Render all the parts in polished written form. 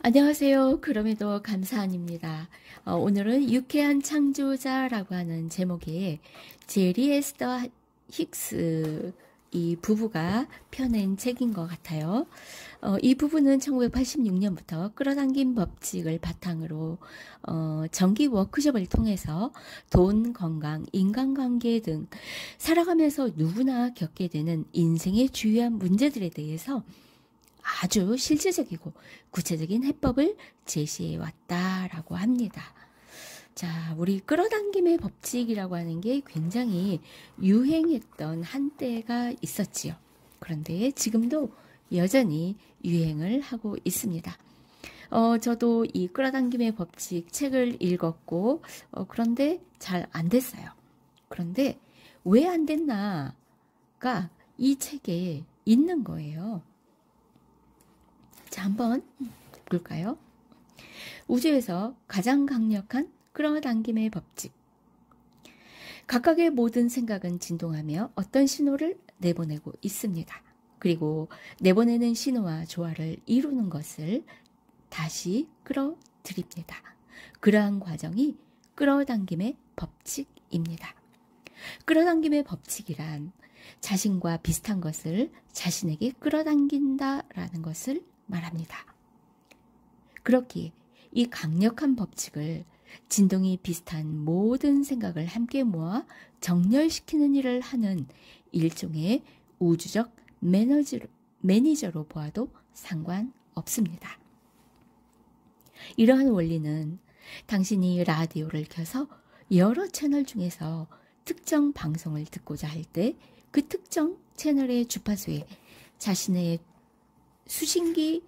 안녕하세요. 그럼에도 감사합니다. 오늘은 유쾌한 창조자라고 하는 제목의 제리 에스더 힉스 이 부부가 펴낸 책인 것 같아요. 이 부부는 1986년부터 끌어당긴 법칙을 바탕으로 정기 워크숍을 통해서 돈, 건강, 인간관계 등 살아가면서 누구나 겪게 되는 인생의 주요한 문제들에 대해서 아주 실질적이고 구체적인 해법을 제시해 왔다라고 합니다. 자, 우리 끌어당김의 법칙이라고 하는 게 굉장히 유행했던 한때가 있었지요. 그런데 지금도 여전히 유행을 하고 있습니다. 저도 이 끌어당김의 법칙 책을 읽었고, 그런데 잘 안 됐어요. 그런데 왜 안 됐나가 이 책에 있는 거예요. 자, 한번 볼까요? 우주에서 가장 강력한 끌어당김의 법칙. 각각의 모든 생각은 진동하며 어떤 신호를 내보내고 있습니다. 그리고 내보내는 신호와 조화를 이루는 것을 다시 끌어들입니다. 그러한 과정이 끌어당김의 법칙입니다. 끌어당김의 법칙이란 자신과 비슷한 것을 자신에게 끌어당긴다라는 것을 말합니다. 그렇기에 이 강력한 법칙을 진동이 비슷한 모든 생각을 함께 모아 정렬시키는 일을 하는 일종의 우주적 매니저로 보아도 상관없습니다. 이러한 원리는 당신이 라디오를 켜서 여러 채널 중에서 특정 방송을 듣고자 할 때 그 특정 채널의 주파수에 자신의 수신기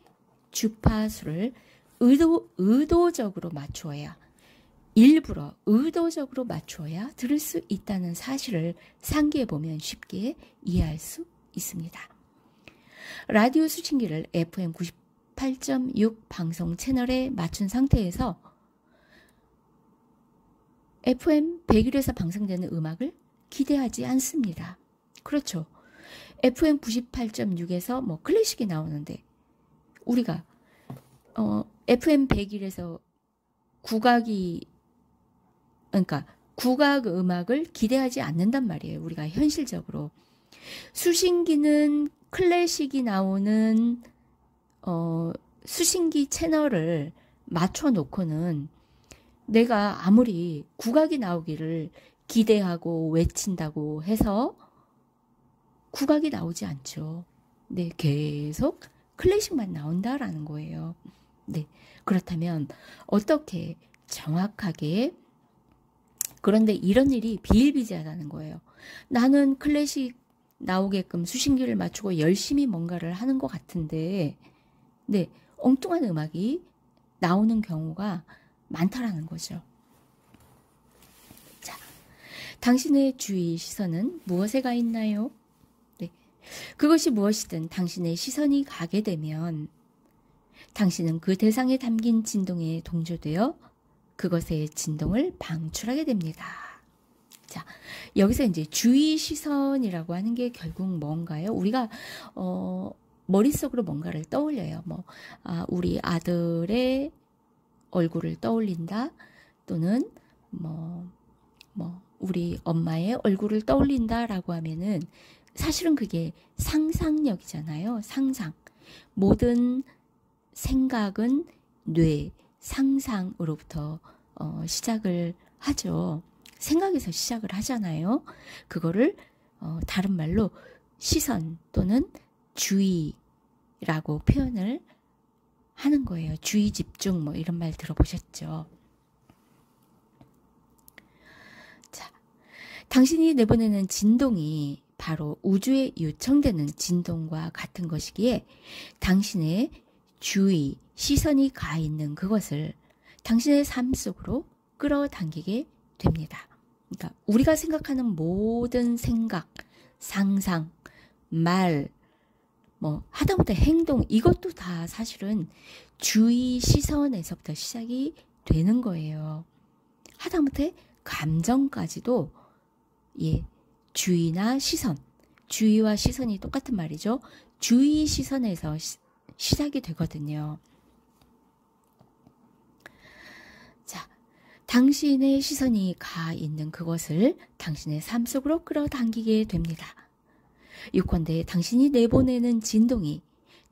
주파수를 의도적으로 맞추어야, 일부러 의도적으로 맞추어야 들을 수 있다는 사실을 상기해 보면 쉽게 이해할 수 있습니다. 라디오 수신기를 FM 98.6 방송 채널에 맞춘 상태에서 FM 101에서 방송되는 음악을 기대하지 않습니다. 그렇죠. FM 98.6에서 뭐 클래식이 나오는데 우리가 FM 101에서 그러니까 국악 음악을 기대하지 않는단 말이에요. 우리가 현실적으로. 수신기는 클래식이 나오는 수신기 채널을 맞춰놓고는 내가 아무리 국악이 나오기를 기대하고 외친다고 해서 국악이 나오지 않죠. 네, 계속 클래식만 나온다라는 거예요. 네, 그렇다면 어떻게 정확하게, 그런데 이런 일이 비일비재하다는 거예요. 나는 클래식 나오게끔 수신기를 맞추고 열심히 뭔가를 하는 것 같은데, 네, 엉뚱한 음악이 나오는 경우가 많다라는 거죠. 자, 당신의 주의 시선은 무엇에 가 있나요? 네, 그것이 무엇이든 당신의 시선이 가게 되면 당신은 그 대상에 담긴 진동에 동조되어 그것의 진동을 방출하게 됩니다. 자, 여기서 이제 주의 시선이라고 하는 게 결국 뭔가요? 우리가 머릿속으로 뭔가를 떠올려요. 우리 아들의 얼굴을 떠올린다, 또는 우리 엄마의 얼굴을 떠올린다라고 하면은 사실은 그게 상상력이잖아요. 상상. 모든 생각은 뇌, 상상으로부터 시작을 하죠. 생각에서 시작을 하잖아요. 그거를 다른 말로 시선 또는 주의라고 표현을 하는 거예요. 주의 집중 이런 말 들어보셨죠? 자, 당신이 내보내는 진동이 바로 우주에 요청되는 진동과 같은 것이기에 당신의 주의, 시선이 가 있는 그것을 당신의 삶 속으로 끌어당기게 됩니다. 그러니까 우리가 생각하는 모든 생각, 상상, 말, 하다못해 행동, 이것도 다 사실은 주의 시선에서부터 시작이 되는 거예요. 하다못해 감정까지도 주의나 시선, 주의와 시선이 똑같은 말이죠. 주의 시선에서 시작이 되거든요. 당신의 시선이 가 있는 그것을 당신의 삶 속으로 끌어당기게 됩니다. 요컨대 당신이 내보내는 진동이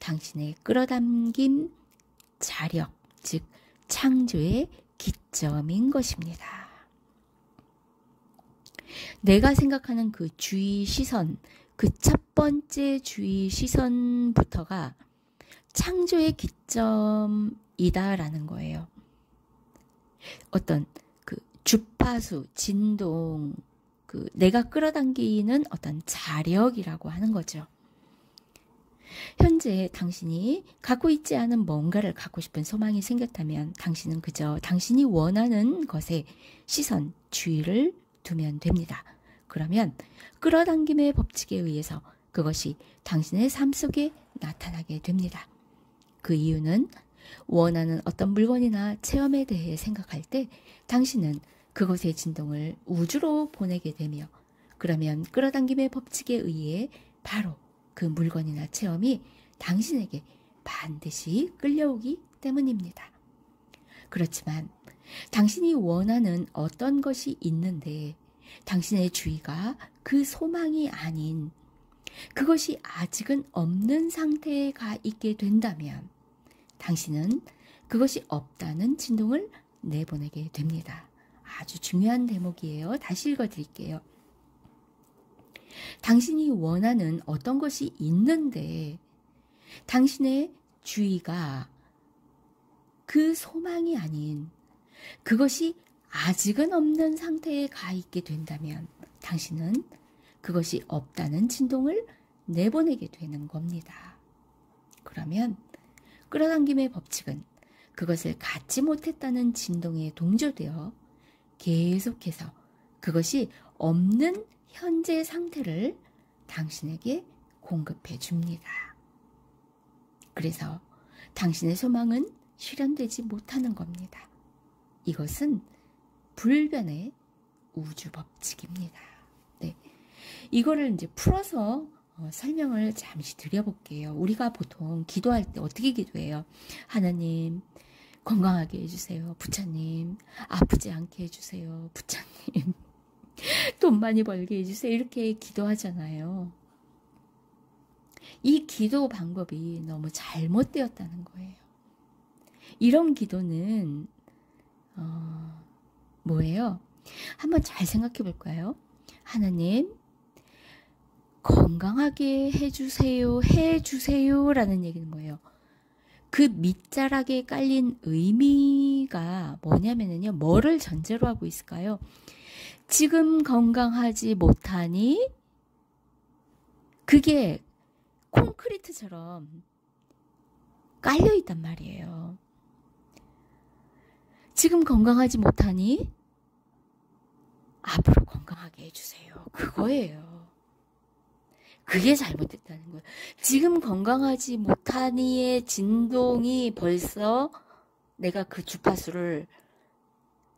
당신의 끌어당김 자력, 즉 창조의 기점인 것입니다. 내가 생각하는 그 주의 시선, 그 첫 번째 주의 시선부터가 창조의 기점이다라는 거예요. 어떤 그 주파수, 진동, 그 내가 끌어당기는 어떤 자력이라고 하는 거죠. 현재 당신이 갖고 있지 않은 뭔가를 갖고 싶은 소망이 생겼다면 당신은 그저 당신이 원하는 것에 시선, 주의를 두면 됩니다. 그러면 끌어당김의 법칙에 의해서 그것이 당신의 삶 속에 나타나게 됩니다. 그 이유는 원하는 어떤 물건이나 체험에 대해 생각할 때 당신은 그것의 진동을 우주로 보내게 되며 그러면 끌어당김의 법칙에 의해 바로 그 물건이나 체험이 당신에게 반드시 끌려오기 때문입니다. 그렇지만 당신이 원하는 어떤 것이 있는데 당신의 주의가 그 소망이 아닌 그것이 아직은 없는 상태에 가 있게 된다면 당신은 그것이 없다는 진동을 내보내게 됩니다. 아주 중요한 대목이에요. 다시 읽어드릴게요. 당신이 원하는 어떤 것이 있는데 당신의 주의가 그 소망이 아닌 그것이 아직은 없는 상태에 가 있게 된다면 당신은 그것이 없다는 진동을 내보내게 되는 겁니다. 그러면 끌어당김의 법칙은 그것을 갖지 못했다는 진동에 동조되어 계속해서 그것이 없는 현재 상태를 당신에게 공급해 줍니다. 그래서 당신의 소망은 실현되지 못하는 겁니다. 이것은 불변의 우주 법칙입니다. 네. 이거를 이제 풀어서 설명을 잠시 드려볼게요. 우리가 보통 기도할 때 어떻게 기도해요? 하나님, 건강하게 해주세요. 부처님, 아프지 않게 해주세요. 부처님, 돈 많이 벌게 해주세요. 이렇게 기도하잖아요. 이 기도 방법이 너무 잘못되었다는 거예요. 이런 기도는 뭐예요? 한번 잘 생각해 볼까요? 하나님, 건강하게 해주세요, 해주세요 라는 얘기는 뭐예요? 그 밑자락에 깔린 의미가 뭐냐면요. 뭐를 전제로 하고 있을까요? 지금 건강하지 못하니 그게 콘크리트처럼 깔려 있단 말이에요. 지금 건강하지 못하니 앞으로 건강하게 해주세요. 그거예요. 그게 잘못됐다는 거예요. 지금 건강하지 못하니의 진동이 벌써 내가 그 주파수를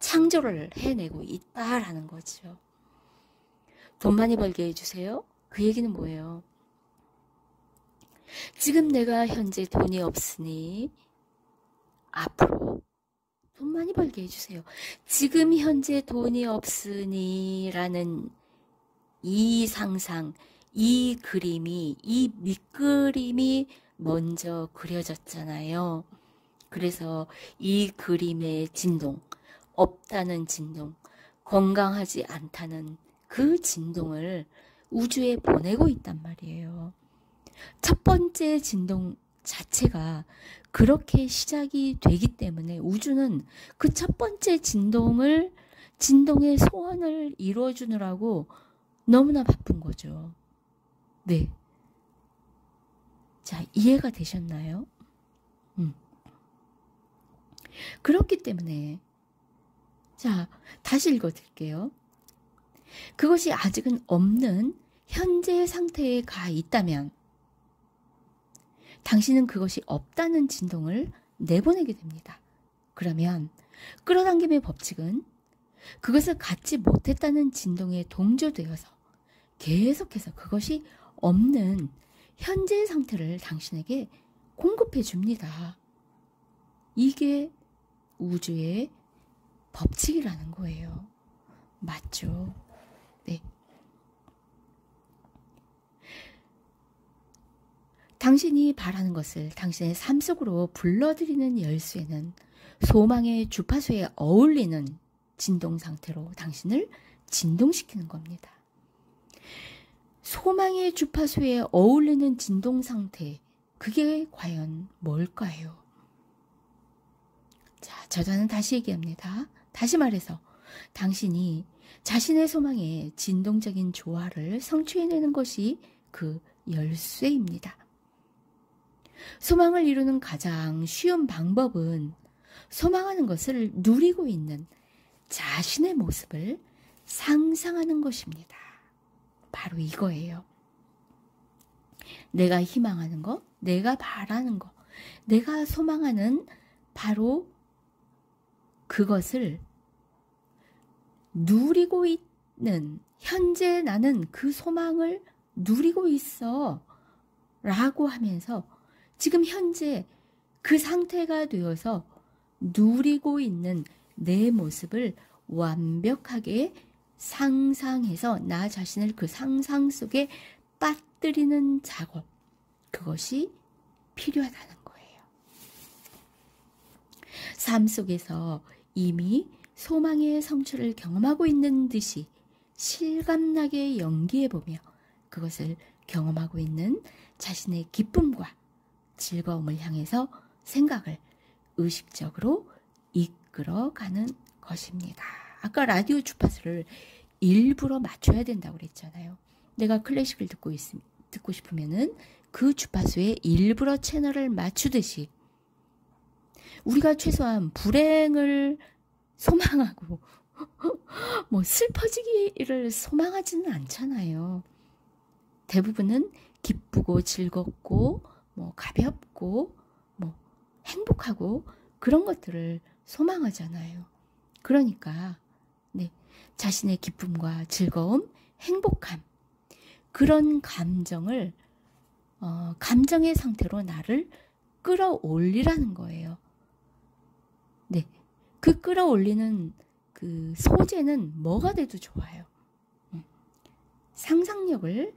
창조를 해내고 있다라는 거죠. 돈 많이 벌게 해주세요. 그 얘기는 뭐예요? 지금 내가 현재 돈이 없으니 앞으로 돈 많이 벌게 해주세요. 지금 현재 돈이 없으니 라는 이 상상, 이 그림이, 이 밑그림이 먼저 그려졌잖아요. 그래서 이 그림의 진동, 없다는 진동, 건강하지 않다는 그 진동을 우주에 보내고 있단 말이에요. 첫 번째 진동 자체가 그렇게 시작이 되기 때문에 우주는 그 첫 번째 진동의 소원을 이루어주느라고 너무나 바쁜 거죠. 네. 자, 이해가 되셨나요? 그렇기 때문에 자, 다시 읽어드릴게요. 그것이 아직은 없는 현재 상태에 가 있다면 당신은 그것이 없다는 진동을 내보내게 됩니다. 그러면 끌어당김의 법칙은 그것을 갖지 못했다는 진동에 동조되어서 계속해서 그것이 없는 현재 상태를 당신에게 공급해 줍니다. 이게 우주의 법칙이라는 거예요. 맞죠? 네. 당신이 바라는 것을 당신의 삶 속으로 불러들이는 열쇠는 소망의 주파수에 어울리는 진동 상태로 당신을 진동시키는 겁니다. 소망의 주파수에 어울리는 진동 상태, 그게 과연 뭘까요? 자, 저자는 다시 얘기합니다. 다시 말해서 당신이 자신의 소망의 진동적인 조화를 성취해내는 것이 그 열쇠입니다. 소망을 이루는 가장 쉬운 방법은 소망하는 것을 누리고 있는 자신의 모습을 상상하는 것입니다. 바로 이거예요. 내가 희망하는 것, 내가 바라는 것, 내가 소망하는 바로 그것을 누리고 있는, 현재 나는 그 소망을 누리고 있어 라고 하면서 지금 현재 그 상태가 되어서 누리고 있는 내 모습을 완벽하게 상상해서 나 자신을 그 상상 속에 빠뜨리는 작업, 그것이 필요하다는 거예요. 삶 속에서 이미 소망의 성취를 경험하고 있는 듯이 실감나게 연기해보며 그것을 경험하고 있는 자신의 기쁨과 즐거움을 향해서 생각을 의식적으로 이끌어가는 것입니다. 아까 라디오 주파수를 일부러 맞춰야 된다고 그랬잖아요. 내가 클래식을 듣고 싶으면은 그 주파수에 일부러 채널을 맞추듯이 우리가 최소한 불행을 소망하고 뭐 슬퍼지기를 소망하지는 않잖아요. 대부분은 기쁘고 즐겁고 뭐 가볍고 뭐 행복하고 그런 것들을 소망하잖아요. 그러니까 네, 자신의 기쁨과 즐거움, 행복함, 그런 감정을 감정의 상태로 나를 끌어올리라는 거예요. 네, 그 끌어올리는 그 소재는 뭐가 돼도 좋아요. 상상력을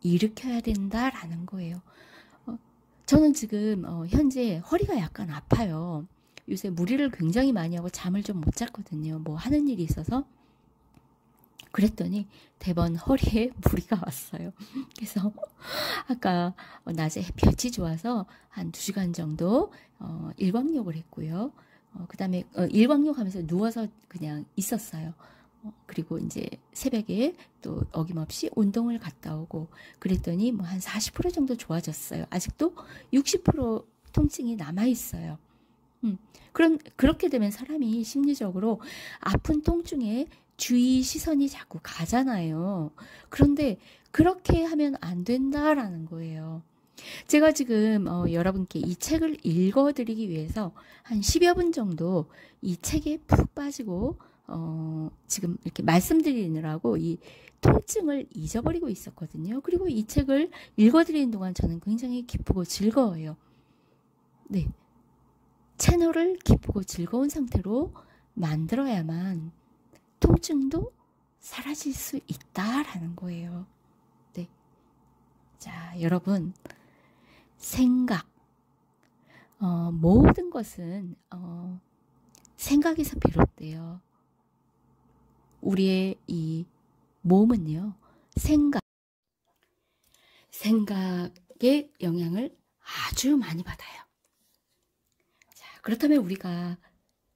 일으켜야 된다라는 거예요. 저는 지금 현재 허리가 약간 아파요. 요새 무리를 굉장히 많이 하고 잠을 좀 못 잤거든요. 뭐 하는 일이 있어서. 그랬더니 대번 허리에 무리가 왔어요. 그래서 아까 낮에 햇볕이 좋아서 한 2시간 정도 일광욕을 했고요. 그 다음에 일광욕 하면서 누워서 그냥 있었어요. 그리고 이제 새벽에 또 어김없이 운동을 갔다 오고 그랬더니 뭐 한 40% 정도 좋아졌어요. 아직도 60% 통증이 남아있어요. 그렇게 되면 사람이 심리적으로 아픈 통증에 주의 시선이 자꾸 가잖아요. 그런데 그렇게 하면 안 된다라는 거예요. 제가 지금 여러분께 이 책을 읽어드리기 위해서 한 10여 분 정도 이 책에 푹 빠지고 지금 이렇게 말씀드리느라고 이 통증을 잊어버리고 있었거든요. 그리고 이 책을 읽어드리는 동안 저는 굉장히 기쁘고 즐거워요. 네, 채널을 기쁘고 즐거운 상태로 만들어야만 통증도 사라질 수 있다라는 거예요. 네, 자, 여러분, 생각, 모든 것은 생각에서 비롯돼요. 우리의 이 몸은요, 생각의 영향을 아주 많이 받아요. 자, 그렇다면 우리가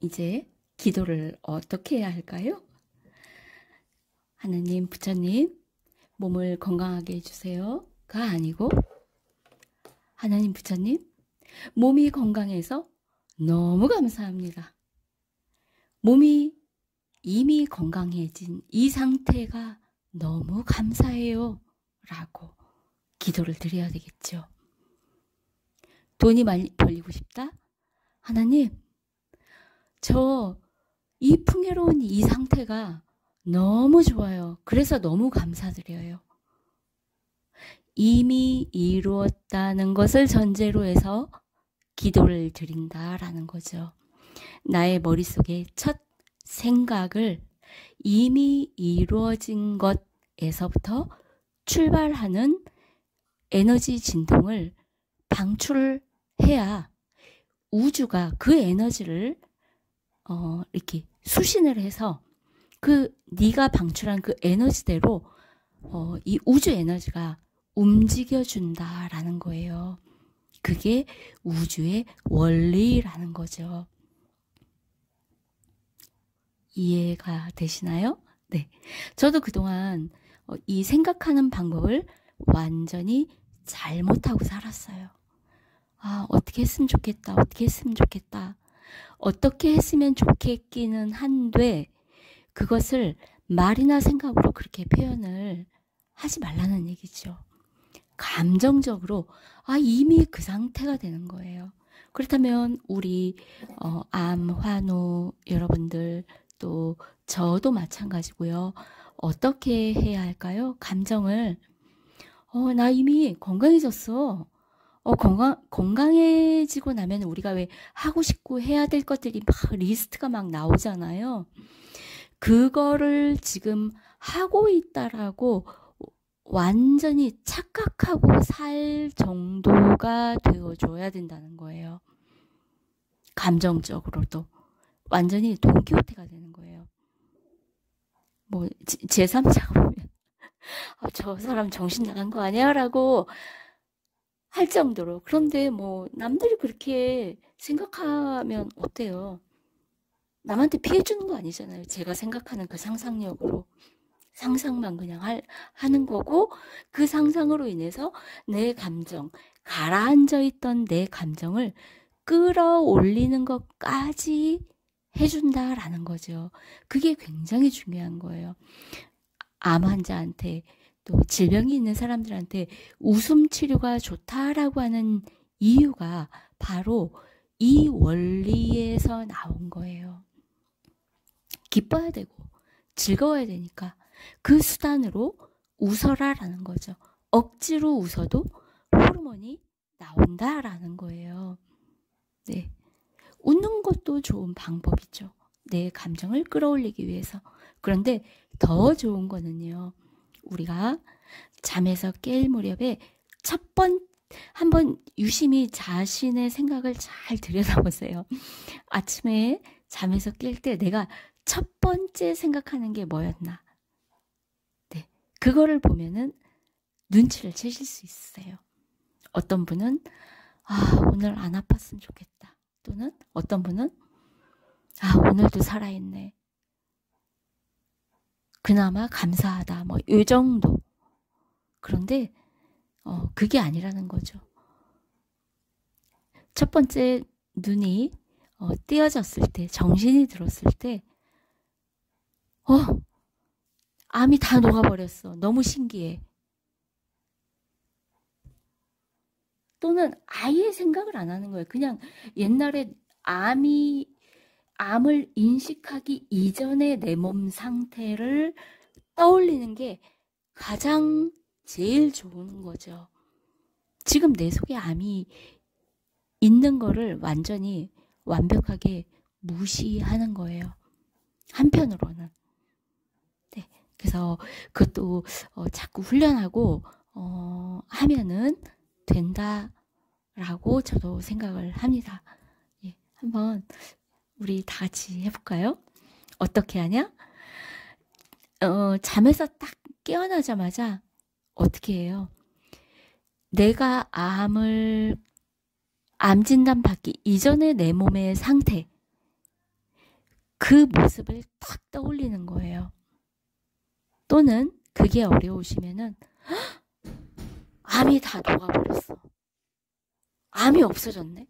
이제 기도를 어떻게 해야 할까요? 하나님, 부처님, 몸을 건강하게 해주세요가 아니고, 하나님, 부처님, 몸이 건강해서 너무 감사합니다. 몸이 이미 건강해진 이 상태가 너무 감사해요 라고 기도를 드려야 되겠죠. 돈이 많이 벌리고 싶다? 하나님, 저 이 풍요로운 이 상태가 너무 좋아요. 그래서 너무 감사드려요. 이미 이루었다는 것을 전제로 해서 기도를 드린다라는 거죠. 나의 머릿속에 첫 생각을 이미 이루어진 것에서부터 출발하는 에너지 진동을 방출해야 우주가 그 에너지를 이렇게 수신을 해서 그 네가 방출한 그 에너지대로 이 우주 에너지가 움직여준다라는 거예요. 그게 우주의 원리라는 거죠. 이해가 되시나요? 네. 저도 그동안 이 생각하는 방법을 완전히 잘못하고 살았어요. 아, 어떻게 했으면 좋겠다. 어떻게 했으면 좋겠다. 어떻게 했으면 좋겠기는 한데 그것을 말이나 생각으로 그렇게 표현을 하지 말라는 얘기죠. 감정적으로 이미 그 상태가 되는 거예요. 그렇다면 우리 암, 환우 여러분들 또 저도 마찬가지고요. 어떻게 해야 할까요? 감정을 나 이미 건강해졌어. 건강해지고 나면 우리가 왜 하고 싶고 해야 될 것들이 막 리스트가 막 나오잖아요. 그거를 지금 하고 있다라고 완전히 착각하고 살 정도가 되어줘야 된다는 거예요. 감정적으로도 완전히 돈키호테가 되는 거예요. 뭐 제3자가 보면 저 사람 정신 나간 거 아니야? 라고 할 정도로. 그런데 뭐 남들이 그렇게 생각하면 어때요? 남한테 피해 주는 거 아니잖아요. 제가 생각하는 그 상상력으로. 상상만 그냥 하는 거고 그 상상으로 인해서 내 감정, 가라앉아 있던 내 감정을 끌어올리는 것까지 해준다라는 거죠. 그게 굉장히 중요한 거예요. 암 환자한테 또 질병이 있는 사람들한테 웃음 치료가 좋다라고 하는 이유가 바로 이 원리에서 나온 거예요. 기뻐야 되고 즐거워야 되니까 그 수단으로 웃어라라는 거죠. 억지로 웃어도 호르몬이 나온다라는 거예요. 네, 웃는 것도 좋은 방법이죠. 내 감정을 끌어올리기 위해서. 그런데 더 좋은 거는요. 우리가 잠에서 깰 무렵에 한번 유심히 자신의 생각을 잘 들여다보세요. 아침에 잠에서 깰 때 내가 첫 번째 생각하는 게 뭐였나? 네, 그거를 보면은 눈치를 채실 수 있어요. 어떤 분은 오늘 안 아팠으면 좋겠다. 또는 어떤 분은 오늘도 살아있네. 그나마 감사하다. 뭐 이 정도. 그런데 그게 아니라는 거죠. 첫 번째 눈이 띄어졌을 때, 정신이 들었을 때 암이 다 녹아버렸어. 너무 신기해. 또는 아예 생각을 안 하는 거예요. 그냥 옛날에 암을 인식하기 이전의 내 몸 상태를 떠올리는 게 가장 제일 좋은 거죠. 지금 내 속에 암이 있는 거를 완전히 완벽하게 무시하는 거예요. 한편으로는. 네, 그래서 그것도 자꾸 훈련하고 하면은 된다라고 저도 생각을 합니다. 예, 한번 우리 다 같이 해볼까요? 어떻게 하냐? 잠에서 딱 깨어나자마자 어떻게 해요? 내가 암 진단 받기 이전의 내 몸의 상태, 그 모습을 딱 떠올리는 거예요. 또는 그게 어려우시면은 암이 다 녹아버렸어. 암이 없어졌네.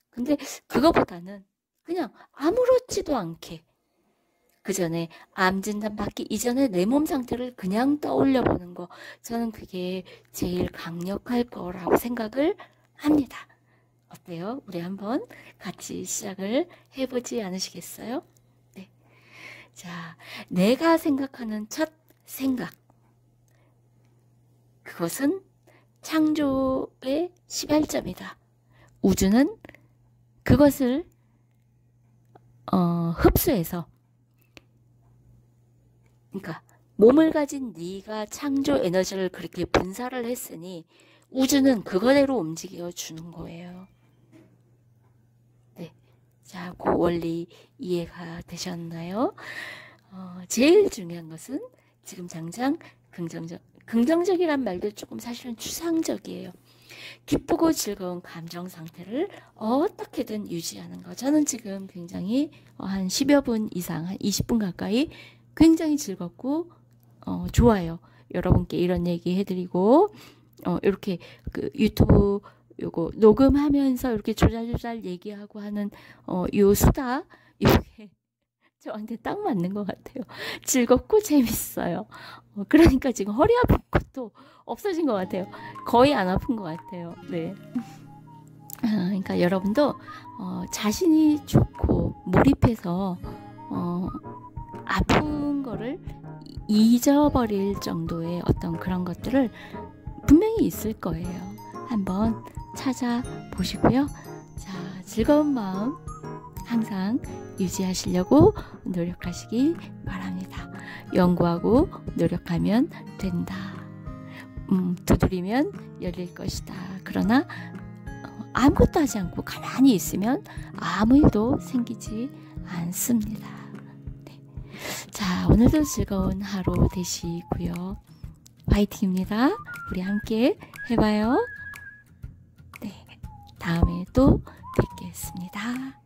근데 그거보다는 그냥 아무렇지도 않게 그 전에 암 진단 받기 이전에 내 몸 상태를 그냥 떠올려 보는 거, 저는 그게 제일 강력할 거라고 생각을 합니다. 어때요? 우리 한번 같이 시작을 해보지 않으시겠어요? 네. 자, 내가 생각하는 첫 생각, 그것은 창조의 시발점이다. 우주는 그것을 흡수해서, 그러니까 몸을 가진 네가 창조 에너지를 그렇게 분사를 했으니 우주는 그거대로 움직여 주는 거예요. 네, 자, 그 원리 이해가 되셨나요? 제일 중요한 것은 지금 당장 긍정적이란 말도 조금 사실은 추상적이에요. 기쁘고 즐거운 감정 상태를 어떻게든 유지하는 거. 저는 지금 굉장히 한 10여 분 이상, 한 20분 가까이 굉장히 즐겁고 좋아요. 여러분께 이런 얘기 해드리고 이렇게 그 유튜브 요거 녹음하면서 이렇게 조잘조잘 얘기하고 하는 요 수다 이게 저한테 딱 맞는 것 같아요. 즐겁고 재밌어요. 그러니까 지금 허리 아픈 것도 없어진 것 같아요. 거의 안 아픈 것 같아요. 네. 그러니까 여러분도 자신이 좋고 몰입해서 아픈 거를 잊어버릴 정도의 어떤 그런 것들을 분명히 있을 거예요. 한번 찾아보시고요. 자, 즐거운 마음 항상 유지하시려고 노력하시기 바랍니다. 연구하고 노력하면 된다. 두드리면 열릴 것이다. 그러나 아무것도 하지 않고 가만히 있으면 아무 일도 생기지 않습니다. 네. 자, 오늘도 즐거운 하루 되시고요. 화이팅입니다. 우리 함께 해봐요. 네, 다음에 또 뵙겠습니다.